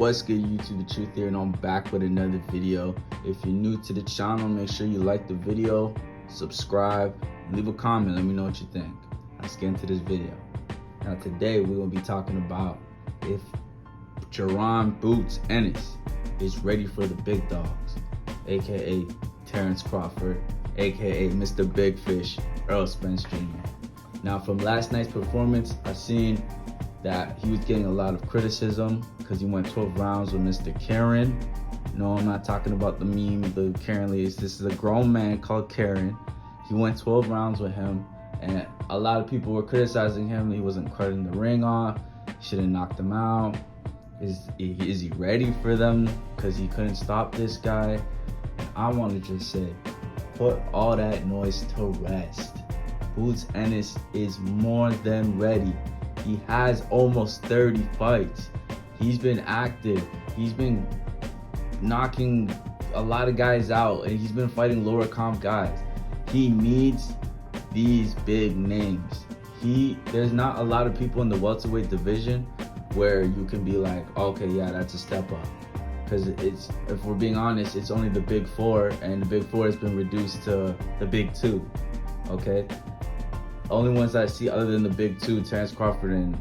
What's good, YouTube? The Truth here, and I'm back with another video. If you're new to the channel, make sure you like the video, subscribe, leave a comment, let me know what you think. Let's get into this video. Now today we're going to be talking about if Jaron Boots Ennis is ready for the big dogs, aka Terrence Crawford, aka Mr. Big Fish, Errol Spence Jr. Now from last night's performance, I've seen that he was getting a lot of criticism because he went 12 rounds with Mr. Jaron. No, I'm not talking about the meme, the Karen ladies. This is a grown man called Jaron. He went 12 rounds with him, and a lot of people were criticizing him. He wasn't cutting the ring off. He should have knocked him out. Is he ready for them? Because he couldn't stop this guy. And I want to just say, put all that noise to rest. Boots Ennis is more than ready. He has almost 30 fights. He's been active. He's been knocking a lot of guys out, and he's been fighting lower comp guys. He needs these big names. There's not a lot of people in the welterweight division where you can be like, okay, yeah, that's a step up. Because if we're being honest, it's only the big four, and the big four has been reduced to the big two. Okay? Only ones I see other than the big two, Terrence Crawford and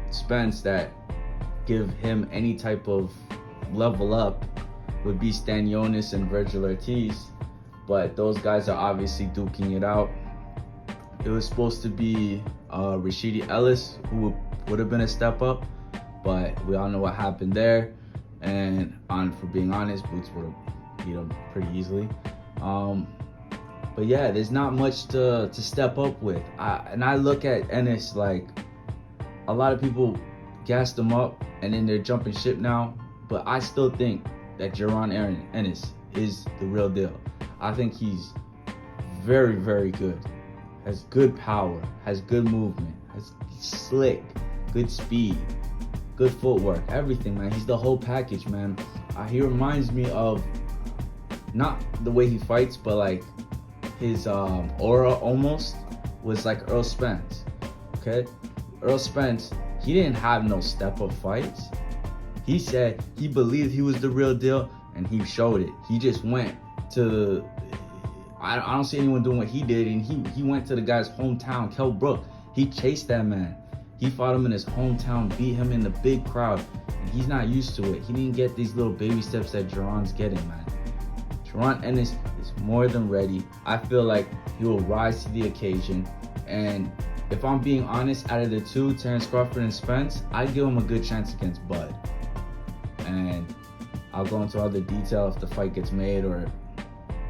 Spence, that give him any type of level up would be Stanionis and Virgil Ortiz, but those guys are obviously duking it out. It was supposed to be Rashidi Ellis, who would have been a step up, but we all know what happened there, and for being honest, Boots would have beat him pretty easily. But yeah, there's not much to step up with. I look at Ennis like a lot of people gassed him up and then they're jumping ship now. But I still think that Jaron Ennis is the real deal. I think he's very, very good. Has good power, has good movement, he's slick, good speed, good footwork, everything, man. He's the whole package, man. He reminds me of, not the way he fights, but like his aura almost was like Errol Spence. Okay, Errol Spence, he didn't have no step-up fights. He said he believed he was the real deal, and he showed it. He just went to, I don't see anyone doing what he did, and he went to the guy's hometown, Kell Brook. He chased that man. He fought him in his hometown, beat him in the big crowd, and he's not used to it. He didn't get these little baby steps that Jaron's getting, man. Jaron Ennis is more than ready. I feel like he will rise to the occasion. And if I'm being honest, out of the two, Terrence Crawford and Spence, I give him a good chance against Bud. And I'll go into all the detail if the fight gets made, or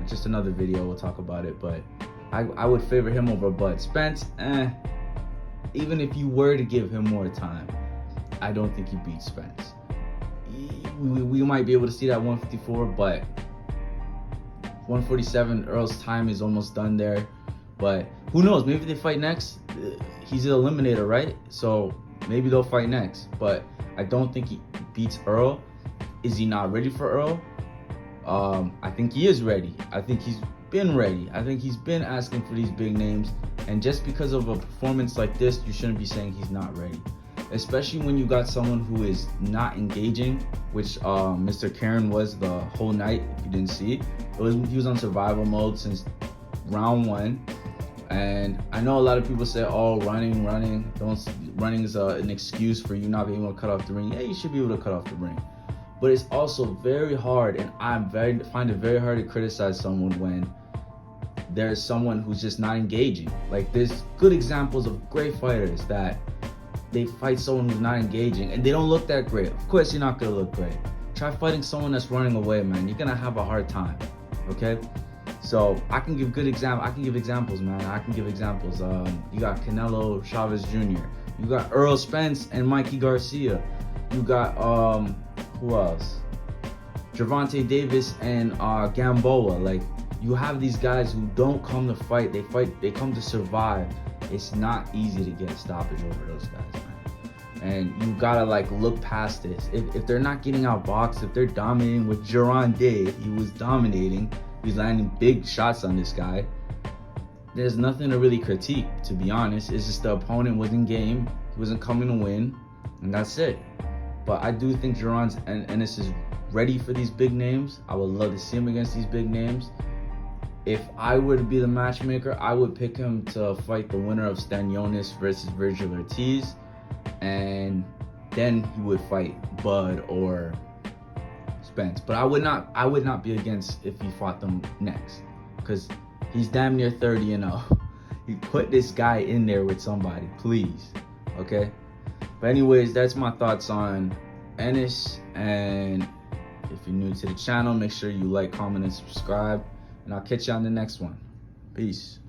just another video, we'll talk about it. But I would favor him over Bud. Spence, even if you were to give him more time, I don't think he beats Spence. We might be able to see that 154, but 147, Earl's time is almost done there. But who knows, maybe they fight next. He's an eliminator, right? So maybe they'll fight next, but I don't think he beats Earl. Is he not ready for Earl? I think he is ready. I think he's been ready. I think he's been asking for these big names, and just because of a performance like this, you shouldn't be saying he's not ready. Especially when you got someone who is not engaging, which Mr. Jaron was the whole night. If you didn't see, he was on survival mode since round one. And I know a lot of people say, "Oh, running is an excuse for you not being able to cut off the ring." Yeah, you should be able to cut off the ring, but it's also very hard, and I find it very hard to criticize someone when there's someone who's just not engaging. Like, there's good examples of great fighters that they fight someone who's not engaging and they don't look that great. Of course you're not gonna look great. Try fighting someone that's running away, man. You're gonna have a hard time. Okay? So I can give examples, man. You got Canelo Chavez Jr. You got Errol Spence and Mikey Garcia. You got who else? Gervonta Davis and Gamboa. Like, you have these guys who don't come to fight. They come to survive. It's not easy to get a stoppage over those guys, man. And you gotta like look past this. If they're not getting outboxed, if they're dominating, what Jaron did, he was dominating. He's landing big shots on this guy. There's nothing to really critique, to be honest. It's just the opponent wasn't game. He wasn't coming to win, and that's it. But I do think Jaron and Ennis is ready for these big names. I would love to see him against these big names. If I were to be the matchmaker, I would pick him to fight the winner of Stanionis versus Virgil Ortiz, and then he would fight Bud or Spence. But I would not be against if he fought them next, because he's damn near 30-0. You put this guy in there with somebody, please. Okay? But anyways, that's my thoughts on Ennis. And if you're new to the channel, make sure you like, comment, and subscribe. And I'll catch you on the next one. Peace.